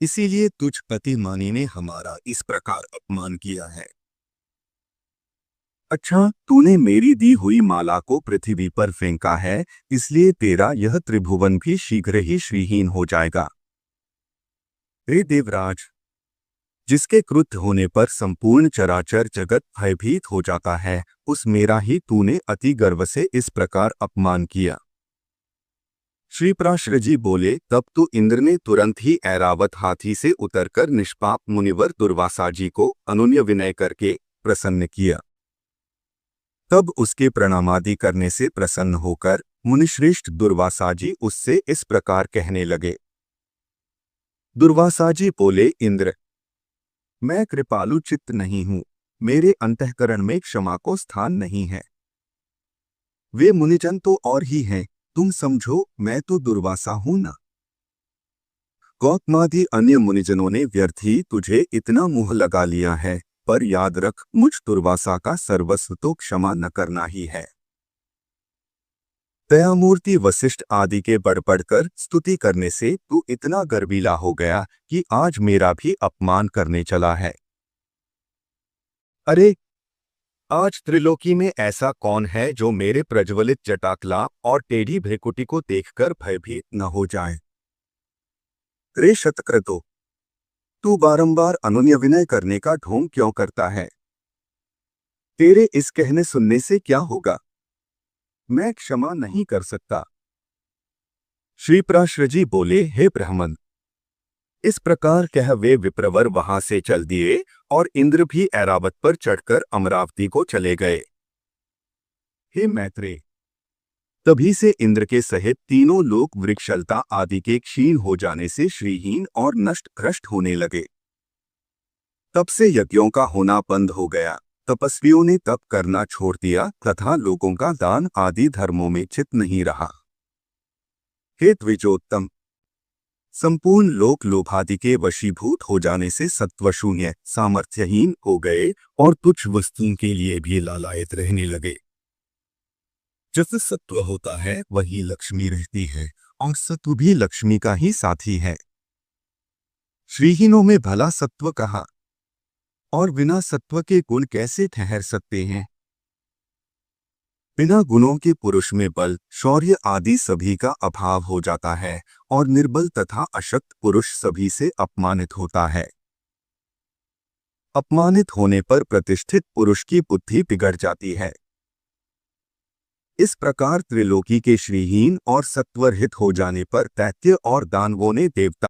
इसीलिए तुझ पतिमानी ने हमारा इस प्रकार अपमान किया है। अच्छा, तूने मेरी दी हुई माला को पृथ्वी पर फेंका है, इसलिए तेरा यह त्रिभुवन भी शीघ्र ही श्रीहीन हो जाएगा। हे देवराज, जिसके क्रुद्ध होने पर संपूर्ण चराचर जगत भयभीत हो जाता है, उस मेरा ही तूने अति गर्व से इस प्रकार अपमान किया। श्री पराशर जी बोले, तब तो इंद्र ने तुरंत ही ऐरावत हाथी से उतरकर निष्पाप मुनिवर दुर्वासा जी को अनुनय विनय करके प्रसन्न किया। तब उसके प्रणामादि करने से प्रसन्न होकर मुनिश्रेष्ठ दुर्वासा जी उससे इस प्रकार कहने लगे। दुर्वासा जी बोले, इंद्र, मैं कृपालु चित्त नहीं हूँ, मेरे अंतःकरण में क्षमा को स्थान नहीं है। वे मुनिजन तो और ही हैं, तुम समझो मैं तो दुर्वासा हूं ना। गौतमादि अन्य मुनिजनों ने व्यर्थ ही तुझे इतना मुँह लगा लिया है, पर याद रख, मुझ दुर्वासा का सर्वस्व तो क्षमा न करना ही है। दयामूर्ति वशिष्ठ आदि के बढ़ बढ़कर स्तुति करने से तू इतना गर्वीला हो गया कि आज मेरा भी अपमान करने चला है। अरे, आज त्रिलोकी में ऐसा कौन है जो मेरे प्रज्वलित जटाकला और टेढ़ी भ्रिकुटी को देखकर भयभीत न हो जाए। रे शतक्रतो, तू बारंबार अनुनय विनय करने का ढोंग क्यों करता है? तेरे इस कहने सुनने से क्या होगा? मैं क्षमा नहीं कर सकता। श्री पराशर जी बोले, हे ब्राह्मण, इस प्रकार कह वे विप्रवर वहां से चल दिए और इंद्र भी ऐरावत पर चढ़कर अमरावती को चले गए। हे मैत्रेय, तभी से इंद्र के सहित तीनों लोक वृक्षलता आदि के क्षीण हो जाने से श्रीहीन और नष्ट भ्रष्ट होने लगे। तब से यज्ञों का होना बंद हो गया, तपस्वियों ने तप करना छोड़ दिया तथा लोगों का दान आदि धर्मों में चित नहीं रहा। हे द्विजोत्तम, संपूर्ण लोक लोभादि के वशीभूत हो जाने से सत्वशून्य सामर्थ्यहीन हो गए और तुच्छ वस्तुओं के लिए भी लालायित रहने लगे। जैसे सत्व होता है वही लक्ष्मी रहती है, और सत्व भी लक्ष्मी का ही साथी है। श्रीहीनों में भला सत्व कहाँ, और बिना सत्व के गुण कैसे ठहर सकते हैं? बिना गुणों के पुरुष में बल, शौर्य आदि सभी का अभाव हो जाता है, और निर्बल तथा अशक्त पुरुष सभी से अपमानित होता है। अपमानित होने पर प्रतिष्ठित पुरुष की बुद्धि बिगड़ जाती है। इस प्रकार त्रिलोकी के श्रीहीन और सत्वरहित हो जाने पर दैत्य और दानवों ने देवता